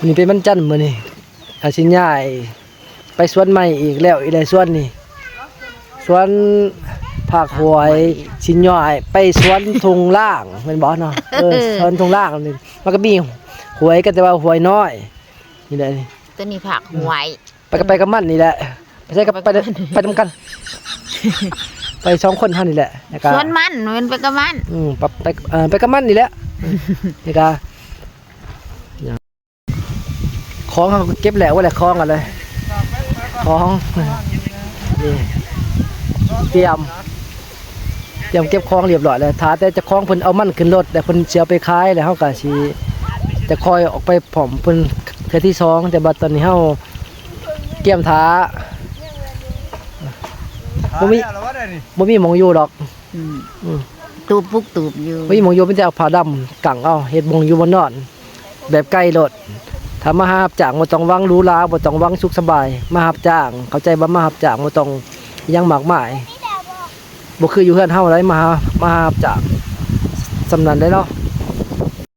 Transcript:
วันนี้เป็นวันจันทร์มื้อนี้อาสิย้ายไปสวนใหม่อีกแล้วอีได้สวนนี่สวนผักหวยสิย้ายไปสวนทุ่งล่างแม่นบ่เนาะสวนทุ่งล่างนี่มันก็มีหวยกันแต่ว่าหวยน้อยนี่แหละนี่ ตัวนี้ผักหวย ไปกับมันนี่แหละไปใช่กับไปนำกัน ไป2คนเท่านี่แหละแล้วก็ สวนมันมันไปกับมัน ไปกับมันนี่แหละนี่ก็ของเขาเก็บแล้วว่าแหละของกันเลยของนี่เตรียมเก็บของเรียบร้อยแล้วถ้าแต่จะของเพิ่นเอามันขึ้นรถแต่เพิ่นสิเอาไปขายแล้วเฮาก็สิจะคอยออกไปผอมเพิ่นเทื่อที่2แต่บัดตอนนี้เฮาเกี่ยมท้าบ่มีหมองอยู่ดอก ตูบปุกตูบอยู่ บ่มีหมองอยู่มีแต่เอาผ้าดำกังเอาเฮ็ดหมองอยู่บนนอน แบบใกล้รถถ้ามาหารับจ้างบ่ต้องหวังหรูหราบ่ต้องหวังสุขสบายมารับจ้างเข้าใจบ่มารับจ้างบ่ต้องอิหยังมากมายบ่คืออยู่เฮือนเฮาได้มารับจ้างสำนั้นได้เนาะ